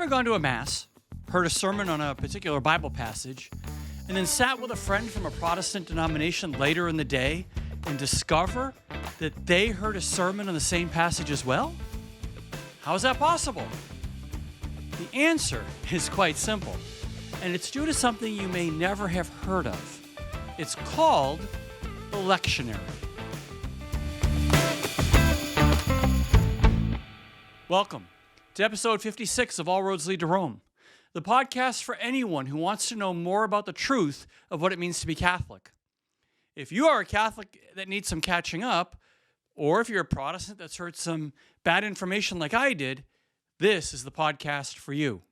ever gone to a Mass, heard a sermon on a particular Bible passage, and then sat with a friend from a Protestant denomination later in the day and discover that they heard a sermon on the same passage as well? How is that possible? The answer is quite simple, and it's due to something you may never have heard of. It's called the lectionary. Welcome to episode 56 of All Roads Lead to Rome, the podcast for anyone who wants to know more about the truth of what it means to be Catholic. If you are a Catholic that needs some catching up, or if you're a Protestant that's heard some bad information like I did, this is the podcast for you.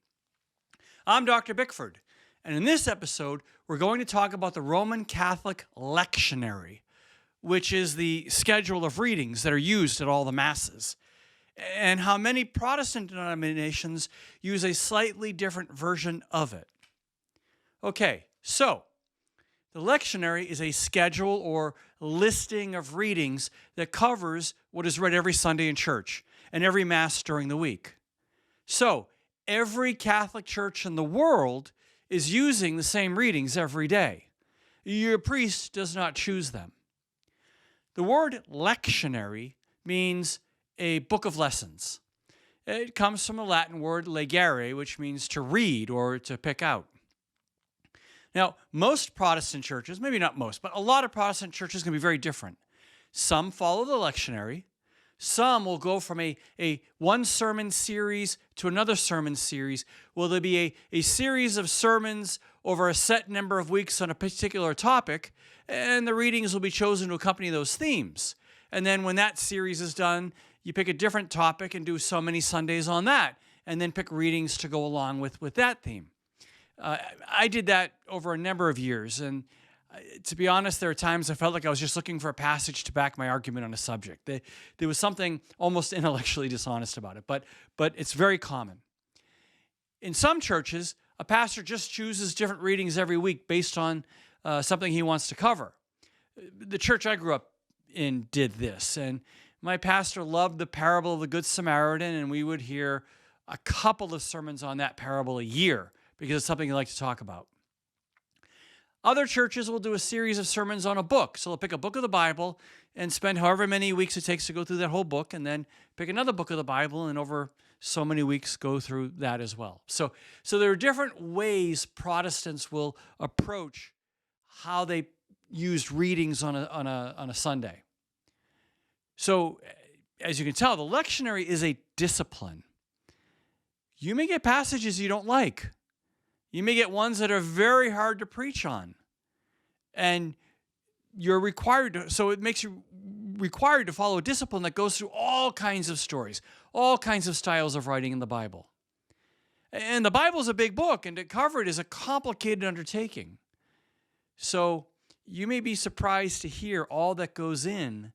I'm Dr. Bickford, and in this episode, we're going to talk about the Roman Catholic Lectionary, which is the schedule of readings that are used at all the Masses, and how many Protestant denominations use a slightly different version of it. Okay, so the lectionary is a schedule or listing of readings that covers what is read every Sunday in church and every Mass during the week. So every Catholic church in the world is using the same readings every day. Your priest does not choose them. The word lectionary means a book of lessons. It comes from the Latin word legere, which means to read or to pick out. Now, most Protestant churches, maybe not most, but a lot of Protestant churches can be very different. Some follow the lectionary. Some will go from a one sermon series to another sermon series. Will there be a series of sermons over a set number of weeks on a particular topic, and the readings will be chosen to accompany those themes. And then when that series is done, you pick a different topic and do so many Sundays on that, and then pick readings to go along with that theme. I did that over a number of years, and to be honest, there are times I felt like I was just looking for a passage to back my argument on a subject. There was something almost intellectually dishonest about it, but it's very common. In some churches, a pastor just chooses different readings every week based on something he wants to cover. The church I grew up in did this, and my pastor loved the parable of the Good Samaritan, and we would hear a couple of sermons on that parable a year because it's something he liked to talk about. Other churches will do a series of sermons on a book. So they'll pick a book of the Bible and spend however many weeks it takes to go through that whole book, and then pick another book of the Bible and over so many weeks go through that as well. So there are different ways Protestants will approach how they used readings on a Sunday. So, as you can tell, the lectionary is a discipline. You may get passages you don't like. You may get ones that are very hard to preach on. And you're required to, so it makes you required to follow a discipline that goes through all kinds of stories, all kinds of styles of writing in the Bible. And the Bible is a big book, and to cover it is a complicated undertaking. So you may be surprised to hear all that goes in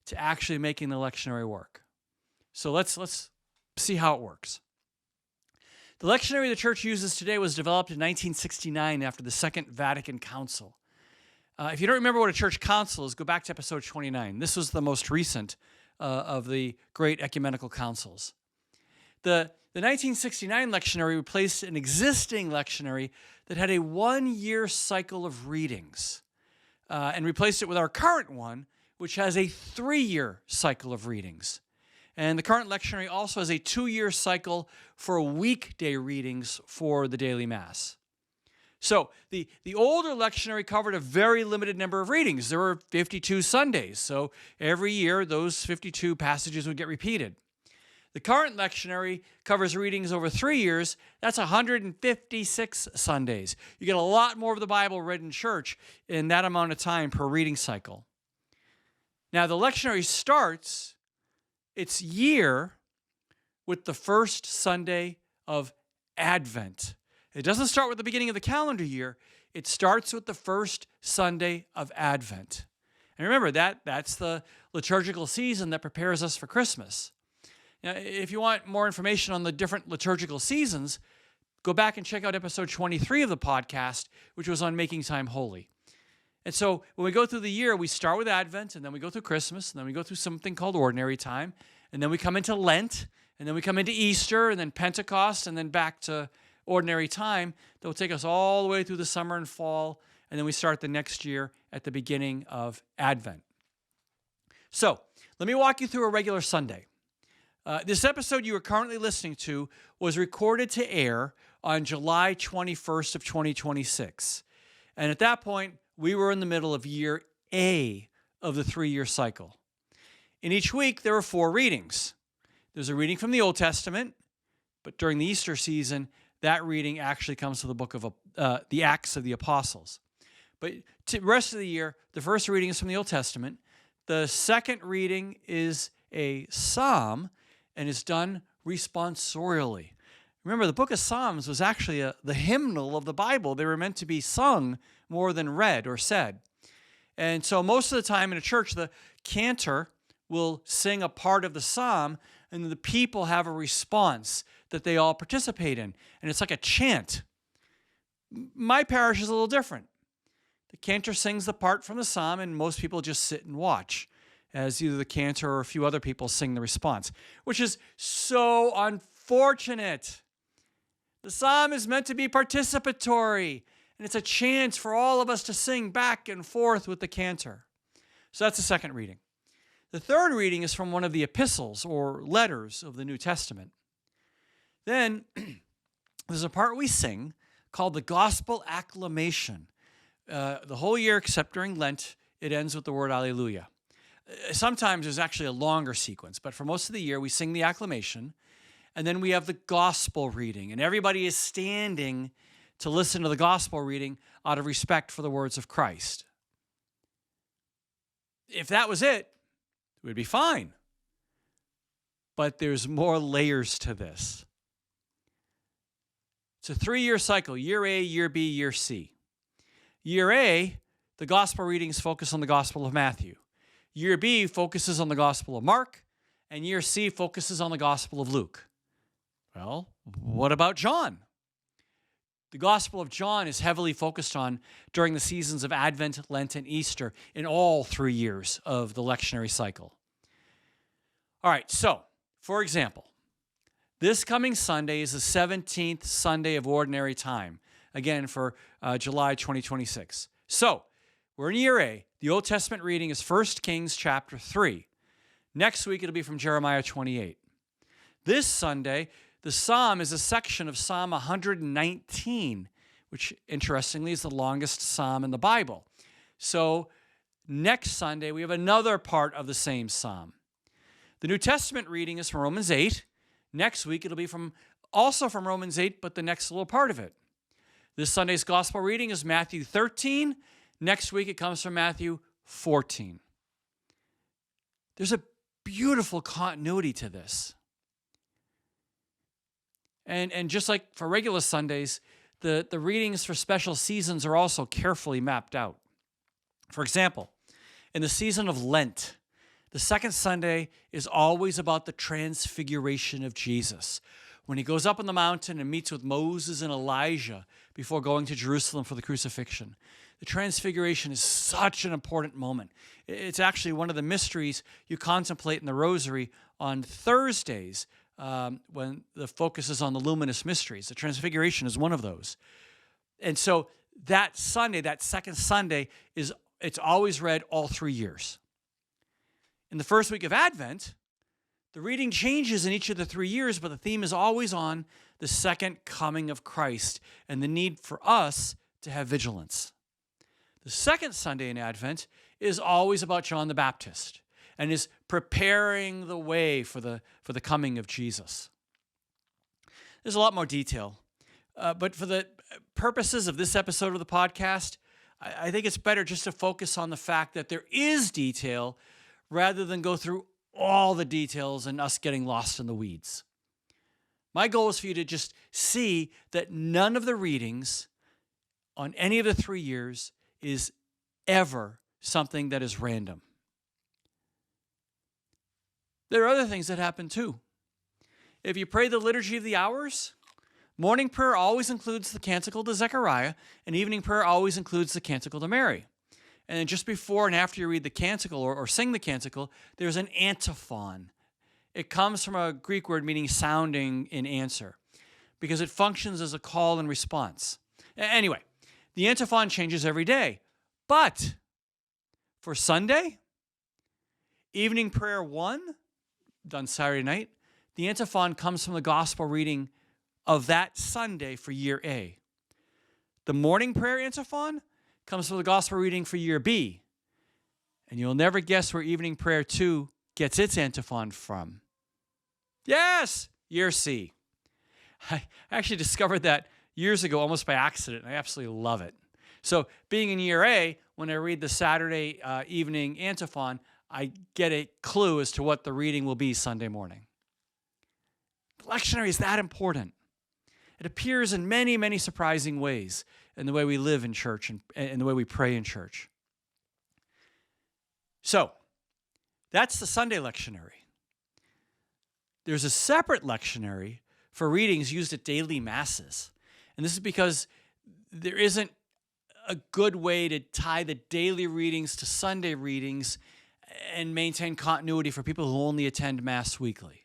to actually making the lectionary work. So let's see how it works. The lectionary the church uses today was developed in 1969 after the Second Vatican Council. If you don't remember what a church council is, go back to episode 29. This was the most recent of the great ecumenical councils. The 1969 lectionary replaced an existing lectionary that had a one-year cycle of readings and replaced it with our current one, which has a 3-year cycle of readings. And the current lectionary also has a 2-year cycle for weekday readings for the daily Mass. So the older lectionary covered a very limited number of readings. There were 52 Sundays, so every year those 52 passages would get repeated. The current lectionary covers readings over 3 years. That's 156 Sundays. You get a lot more of the Bible read in church in that amount of time per reading cycle. Now, the lectionary starts its year with the first Sunday of Advent. It doesn't start with the beginning of the calendar year. It starts with the first Sunday of Advent. And remember, that's the liturgical season that prepares us for Christmas. Now, if you want more information on the different liturgical seasons, go back and check out episode 23 of the podcast, which was on Making Time Holy. And so when we go through the year, we start with Advent, and then we go through Christmas, and then we go through something called Ordinary Time, and then we come into Lent, And then we come into Easter and then Pentecost and then back to ordinary time. That will take us all the way through the summer and fall. And then we start the next year at the beginning of Advent. So let me walk you through a regular Sunday. This episode you are currently listening to was recorded to air on July 21st of 2026. And at that point, we were in the middle of year A of the 3-year cycle. In each week, there are 4 readings. There's a reading from the Old Testament, but during the Easter season, that reading actually comes to the book of the Acts of the Apostles. But the rest of the year, the first reading is from the Old Testament. The second reading is a psalm and is done responsorially. Remember, the book of Psalms was actually the hymnal of the Bible. They were meant to be sung more than read or said. And so most of the time in a church, the cantor will sing a part of the psalm, and the people have a response that they all participate in. And it's like a chant. My parish is a little different. The cantor sings the part from the psalm, and most people just sit and watch as either the cantor or a few other people sing the response, which is so unfortunate. The psalm is meant to be participatory, and it's a chance for all of us to sing back and forth with the cantor. So that's the second reading. The third reading is from one of the epistles or letters of the New Testament. Then there's a part we sing called the Gospel Acclamation. The whole year except during Lent, it ends with the word Alleluia. Sometimes there's actually a longer sequence, but for most of the year we sing the acclamation, and then we have the gospel reading, and everybody is standing to listen to the gospel reading out of respect for the words of Christ. If that was it, we'd be fine. But there's more layers to this. It's a 3-year cycle, year A, year B, year C. Year A, the gospel readings focus on the Gospel of Matthew. Year B focuses on the Gospel of Mark, and year C focuses on the Gospel of Luke. Well, what about John? The Gospel of John is heavily focused on during the seasons of Advent, Lent, and Easter in all 3 years of the lectionary cycle. All right, so, for example, this coming Sunday is the 17th Sunday of Ordinary Time, again for July 2026. So, we're in year A. The Old Testament reading is 1 Kings chapter 3. Next week, it'll be from Jeremiah 28. This Sunday, the psalm is a section of Psalm 119, which, interestingly, is the longest psalm in the Bible. So, next Sunday, we have another part of the same psalm. The New Testament reading is from Romans 8. Next week, it'll be also from Romans 8, but the next little part of it. This Sunday's gospel reading is Matthew 13. Next week, it comes from Matthew 14. There's a beautiful continuity to this. And just like for regular Sundays, the readings for special seasons are also carefully mapped out. For example, in the season of Lent, the second Sunday is always about the transfiguration of Jesus, when he goes up on the mountain and meets with Moses and Elijah before going to Jerusalem for the crucifixion. The transfiguration is such an important moment. It's actually one of the mysteries you contemplate in the Rosary on Thursdays when the focus is on the luminous mysteries. The transfiguration is one of those. And so that Sunday, that second Sunday, it's always read all 3 years. In the first week of Advent, the reading changes in each of the 3 years, but the theme is always on the second coming of Christ and the need for us to have vigilance. The second Sunday in Advent is always about John the Baptist and is preparing the way for the coming of Jesus. There's a lot more detail, but for the purposes of this episode of the podcast, I think it's better just to focus on the fact that there is detail rather than go through all the details and us getting lost in the weeds. My goal is for you to just see that none of the readings on any of the 3 years is ever something that is random. There are other things that happen too. If you pray the Liturgy of the Hours, morning prayer always includes the Canticle to Zechariah, and evening prayer always includes the Canticle to Mary. And then just before and after you read the canticle or sing the canticle, there's an antiphon. It comes from a Greek word meaning sounding in answer, because it functions as a call and response. Anyway, the antiphon changes every day. But for Sunday, evening prayer 1, done Saturday night, the antiphon comes from the gospel reading of that Sunday for year A. The morning prayer antiphon comes from the gospel reading for year B. And you'll never guess where evening prayer 2 gets its antiphon from. Yes, year C. I actually discovered that years ago almost by accident. I absolutely love it. So being in year A, when I read the Saturday evening antiphon, I get a clue as to what the reading will be Sunday morning. The lectionary is that important. It appears in many, many surprising ways in the way we live in church and the way we pray in church. So, that's the Sunday lectionary. There's a separate lectionary for readings used at daily masses. And this is because there isn't a good way to tie the daily readings to Sunday readings and maintain continuity for people who only attend Mass weekly.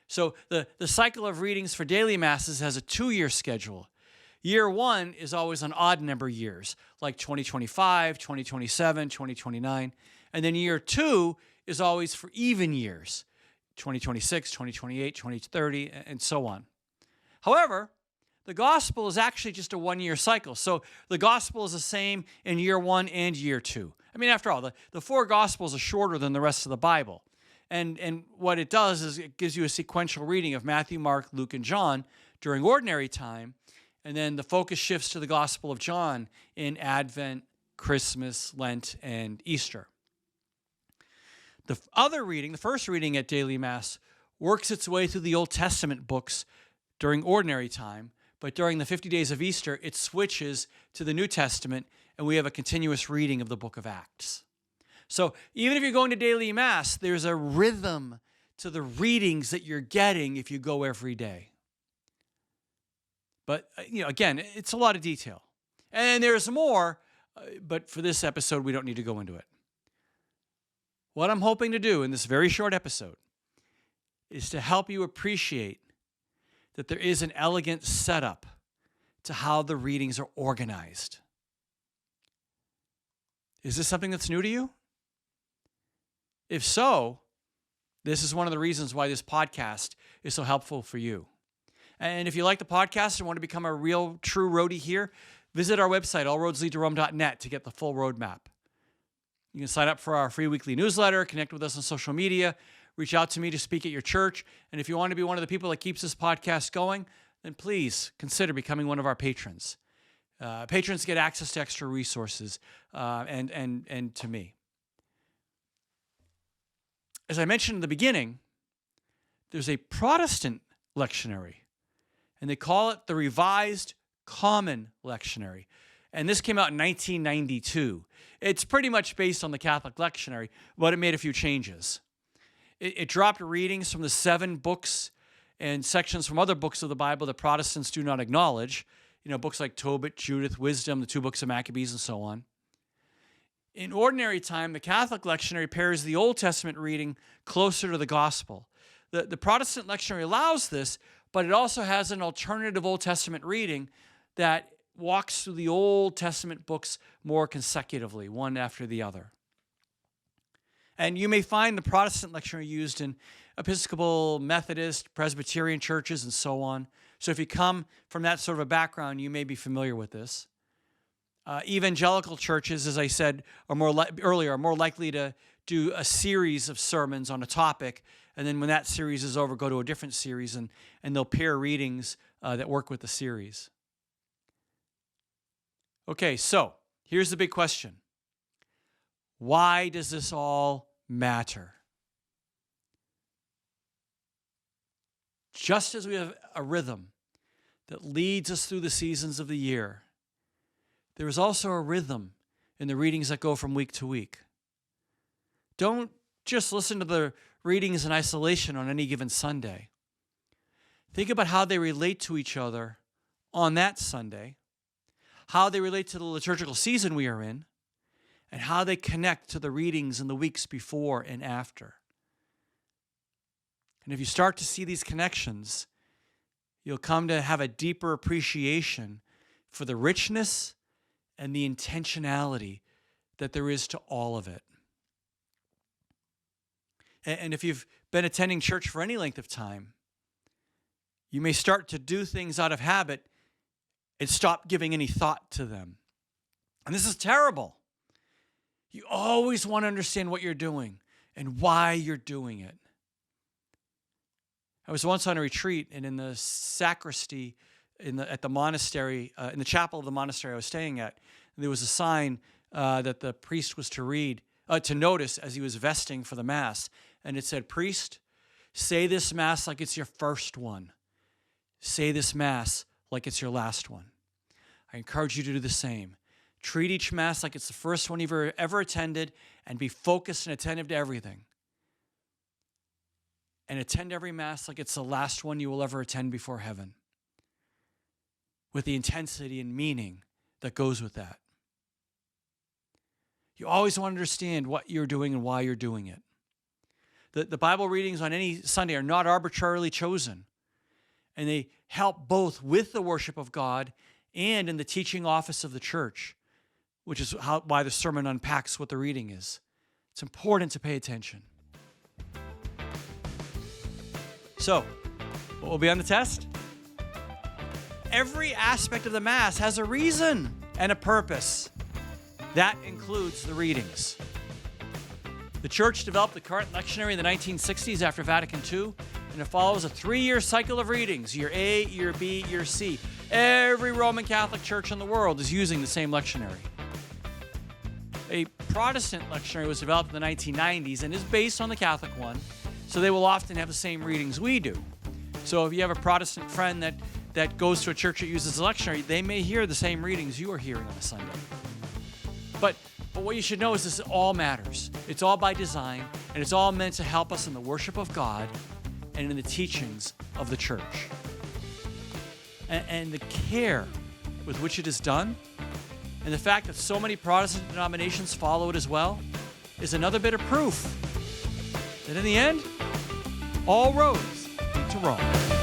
So the cycle of readings for daily Masses has a 2-year schedule. Year 1 is always on odd number years, like 2025, 2027, 2029. And then year 2 is always for even years, 2026, 2028, 2030, and so on. However, the gospel is actually just a 1-year cycle. So the gospel is the same in year 1 and year 2. I mean, after all, the 4 gospels are shorter than the rest of the Bible. And what it does is it gives you a sequential reading of Matthew, Mark, Luke, and John during ordinary time. And then the focus shifts to the Gospel of John in Advent, Christmas, Lent, and Easter. The other reading, the first reading at daily Mass, works its way through the Old Testament books during ordinary time, but during the 50 days of Easter, it switches to the New Testament, and we have a continuous reading of the book of Acts. So even if you're going to daily Mass, there's a rhythm to the readings that you're getting if you go every day. But, again, it's a lot of detail. And there's more, but for this episode, we don't need to go into it. What I'm hoping to do in this very short episode is to help you appreciate that there is an elegant setup to how the readings are organized. Is this something that's new to you? If so, this is one of the reasons why this podcast is so helpful for you. And if you like the podcast and want to become a real, true roadie here, visit our website, allroadsleadtorome.net, to get the full roadmap. You can sign up for our free weekly newsletter, connect with us on social media, reach out to me to speak at your church. And if you want to be one of the people that keeps this podcast going, then please consider becoming one of our patrons. Patrons get access to extra resources and to me. As I mentioned in the beginning, there's a Protestant lectionary, and they call it the Revised Common Lectionary. And this came out in 1992. It's pretty much based on the Catholic Lectionary, but it made a few changes. It dropped readings from the 7 books and sections from other books of the Bible that Protestants do not acknowledge. Books like Tobit, Judith, Wisdom, the 2 books of Maccabees, and so on. In ordinary time, the Catholic Lectionary pairs the Old Testament reading closer to the Gospel. The Protestant Lectionary allows this, but it also has an alternative Old Testament reading that walks through the Old Testament books more consecutively, one after the other. And you may find the Protestant lectionary used in Episcopal, Methodist, Presbyterian churches, and so on. So if you come from that sort of a background, you may be familiar with this. Evangelical churches, as I said earlier, are more likely to do a series of sermons on a topic, and then when that series is over, go to a different series, and they'll pair readings that work with the series. Okay, so here's the big question. Why does this all matter? Just as we have a rhythm that leads us through the seasons of the year, there is also a rhythm in the readings that go from week to week. Don't just listen to the readings in isolation on any given Sunday. Think about how they relate to each other on that Sunday, how they relate to the liturgical season we are in, and how they connect to the readings in the weeks before and after. And if you start to see these connections, you'll come to have a deeper appreciation for the richness and the intentionality that there is to all of it. And if you've been attending church for any length of time, you may start to do things out of habit and stop giving any thought to them. And this is terrible. You always want to understand what you're doing and why you're doing it. I was once on a retreat, and in the sacristy at the monastery, in the chapel of the monastery I was staying at, there was a sign that the priest was to notice as he was vesting for the Mass. And it said, "Priest, say this Mass like it's your first one. Say this Mass like it's your last one." I encourage you to do the same. Treat each Mass like it's the first one you've ever attended, and be focused and attentive to everything. And attend every Mass like it's the last one you will ever attend before heaven, with the intensity and meaning that goes with that. You always want to understand what you're doing and why you're doing it. The Bible readings on any Sunday are not arbitrarily chosen, and they help both with the worship of God and in the teaching office of the church, which is why the sermon unpacks what the reading is. It's important to pay attention. So, what will be on the test? Every aspect of the Mass has a reason and a purpose. That includes the readings. The Church developed the current lectionary in the 1960s after Vatican II, and it follows a 3-year cycle of readings, year A, year B, year C. Every Roman Catholic church in the world is using the same lectionary. A Protestant lectionary was developed in the 1990s and is based on the Catholic one, so they will often have the same readings we do. So if you have a Protestant friend that goes to a church that uses the lectionary, they may hear the same readings you are hearing on a Sunday. But what you should know is this all matters. It's all by design, and it's all meant to help us in the worship of God and in the teachings of the church. And the care with which it is done, and the fact that so many Protestant denominations follow it as well, is another bit of proof that in the end, all roads lead to Rome.